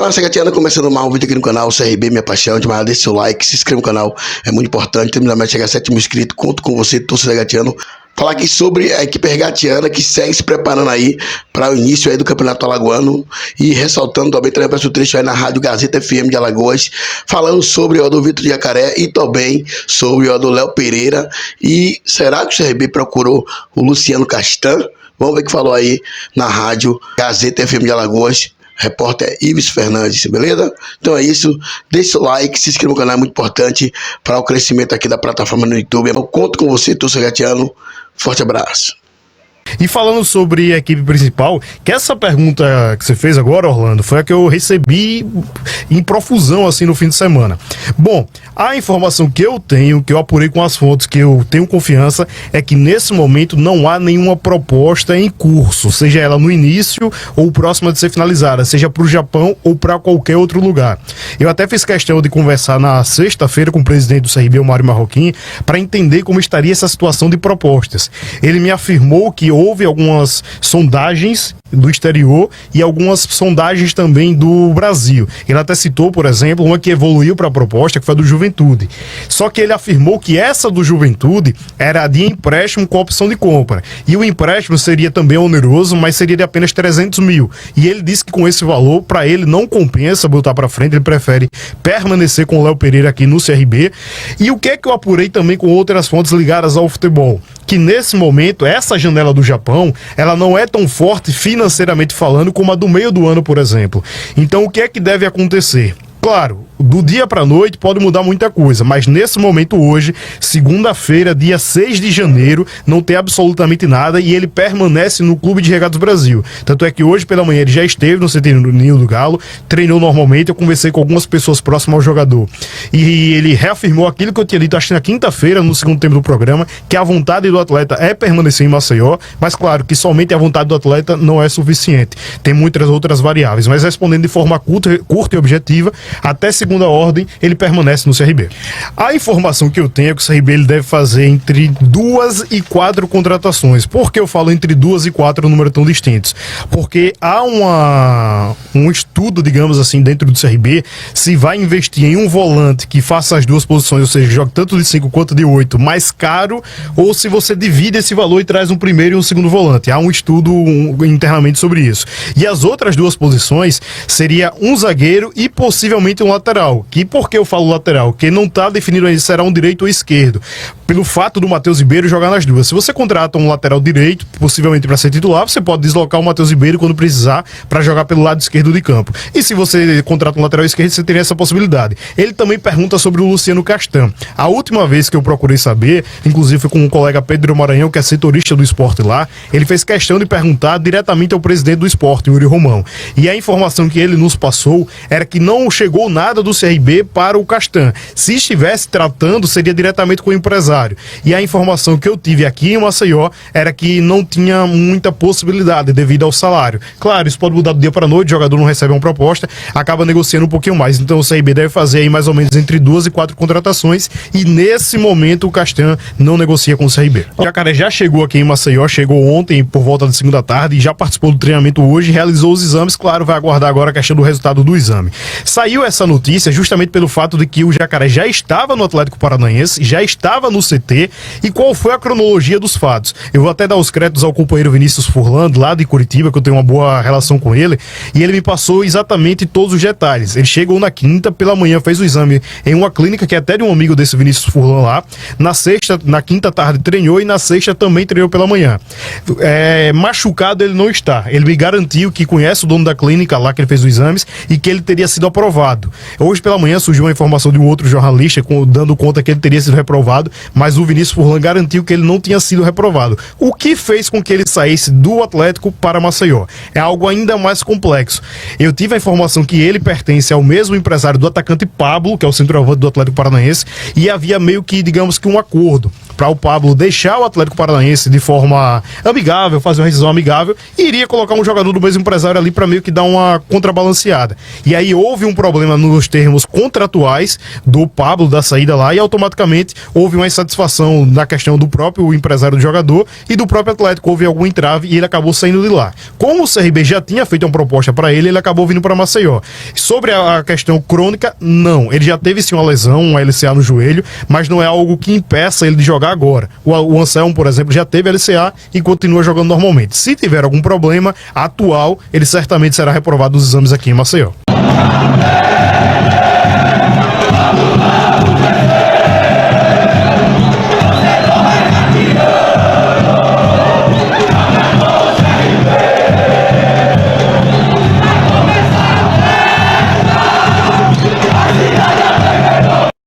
Fala, Sagatiana, começando mais um vídeo aqui no canal CRB, minha paixão, demais, deixa seu like, se inscreva no canal, é muito importante, terminar a chegar a 7 mil inscritos, conto com você, torcedor Sagatiano. Falar aqui sobre a equipe regatiana que segue se preparando aí para o início aí do Campeonato Alagoano e ressaltando também para o trecho aí na Rádio Gazeta FM de Alagoas, falando sobre o do Vitor de Jacaré e também sobre o do Léo Pereira. E será que o CRB procurou o Luciano Castan? Vamos ver o que falou aí na Rádio Gazeta FM de Alagoas. Repórter Ives Fernandes, beleza? Então é isso, deixe seu like, se inscreva no canal, é muito importante para o crescimento aqui da plataforma no YouTube. Eu conto com você, torcedor Sagatiano, forte abraço. E falando sobre a equipe principal, que essa pergunta que você fez agora, Orlando, foi a que eu recebi em profusão assim no fim de semana. Bom, a informação que eu tenho, que eu apurei com as fontes, que eu tenho confiança, é que nesse momento não há nenhuma proposta em curso, seja ela no início ou próxima de ser finalizada, seja para o Japão ou para qualquer outro lugar. Eu até fiz questão de conversar na sexta-feira com o presidente do CRB, o Mário Marroquim, para entender como estaria essa situação de propostas. Ele me afirmou que houve algumas sondagens do exterior e algumas sondagens também do Brasil. Ele até citou, por exemplo, uma que evoluiu para a proposta, que foi a do Juventude. Só que ele afirmou que essa do Juventude era de empréstimo com opção de compra. E o empréstimo seria também oneroso, mas seria de apenas 300 mil. E ele disse que com esse valor, para ele não compensa botar para frente, ele prefere permanecer com o Léo Pereira aqui no CRB. E o que é que eu apurei também com outras fontes ligadas ao futebol? Que nesse momento, essa janela do Japão, ela não é tão forte financeiramente falando como a do meio do ano, por exemplo. Então, o que é que deve acontecer? Claro, do dia para a noite pode mudar muita coisa, mas nesse momento hoje, segunda-feira, dia 6 de janeiro, não tem absolutamente nada e ele permanece no Clube de Regatas Brasil. Tanto é que hoje pela manhã ele já esteve no CT Ninho do Galo, treinou normalmente, eu conversei com algumas pessoas próximas ao jogador. E ele reafirmou aquilo que eu tinha dito, acho que na quinta-feira, no segundo tempo do programa, que a vontade do atleta é permanecer em Maceió, mas claro que somente a vontade do atleta não é suficiente. Tem muitas outras variáveis, mas respondendo de forma curta e objetiva, até segunda ordem, ele permanece no CRB. A informação que eu tenho é que o CRB ele deve fazer entre 2 e 4 contratações. Por que eu falo entre 2 e 4 números tão distintos? Porque há um estudo, digamos assim, dentro do CRB, se vai investir em um volante que faça as duas posições, ou seja, jogue tanto de 5 quanto de 8, mais caro, ou se você divide esse valor e traz um primeiro e um segundo volante. Há um estudo internamente sobre isso. E as outras duas posições seria um zagueiro e possivelmente um lateral. Que por que eu falo lateral? Porque não está definido ainda se será um direito ou esquerdo. Pelo fato do Matheus Ribeiro jogar nas duas. Se você contrata um lateral direito, possivelmente para ser titular, você pode deslocar o Matheus Ribeiro quando precisar para jogar pelo lado esquerdo de campo. E se você contrata um lateral esquerdo, você teria essa possibilidade. Ele também pergunta sobre o Luciano Castan. A última vez que eu procurei saber, inclusive foi com o colega Pedro Maranhão, que é setorista do esporte lá, ele fez questão de perguntar diretamente ao presidente do esporte, Yuri Romão. E a informação que ele nos passou era que não chegou nada do CRB para o Castan. Se estivesse tratando, seria diretamente com o empresário. E a informação que eu tive aqui em Maceió era que não tinha muita possibilidade devido ao salário. Claro, isso pode mudar do dia para a noite, o jogador não recebe uma proposta, acaba negociando um pouquinho mais. Então o CRB deve fazer aí mais ou menos entre 2 e 4 contratações e nesse momento o Castan não negocia com o CRB. O Jacaré já chegou aqui em Maceió, chegou ontem por volta de segunda tarde e já participou do treinamento hoje, realizou os exames, claro, vai aguardar agora a questão do resultado do exame. Saiu essa notícia justamente pelo fato de que o Jacaré já estava no Atlético Paranaense, já estava no CT, e qual foi a cronologia dos fatos? Eu vou até dar os créditos ao companheiro Vinícius Furlan, lá de Curitiba, que eu tenho uma boa relação com ele, e ele me passou exatamente todos os detalhes. Ele chegou na quinta, pela manhã fez o exame em uma clínica, que é até de um amigo desse Vinícius Furlan lá, na quinta tarde treinou e na sexta também treinou pela manhã. Machucado ele não está, ele me garantiu que conhece o dono da clínica lá que ele fez os exames e que ele teria sido aprovado. Hoje pela manhã surgiu uma informação de um outro jornalista dando conta que ele teria sido reprovado, mas o Vinícius Furlan garantiu que ele não tinha sido reprovado. O que fez com que ele saísse do Atlético para Maceió? É algo ainda mais complexo. Eu tive a informação que ele pertence ao mesmo empresário do atacante Pablo, que é o centroavante do Atlético Paranaense, e havia meio que, digamos que um acordo. para o Pablo deixar o Atlético Paranaense de forma amigável, fazer uma rescisão amigável, e iria colocar um jogador do mesmo empresário ali para meio que dar uma contrabalanceada. E aí houve um problema nos termos contratuais do Pablo, da saída lá, e automaticamente houve uma insatisfação na questão do próprio empresário do jogador e do próprio Atlético. Houve algum entrave e ele acabou saindo de lá. Como o CRB já tinha feito uma proposta para ele, ele acabou vindo para Maceió. Sobre a questão crônica, não. Ele já teve sim uma lesão, uma LCA no joelho, mas não é algo que impeça ele de jogar agora. O Anselmo, por exemplo, já teve LCA e continua jogando normalmente. Se tiver algum problema atual, ele certamente será reprovado dos exames aqui em Maceió.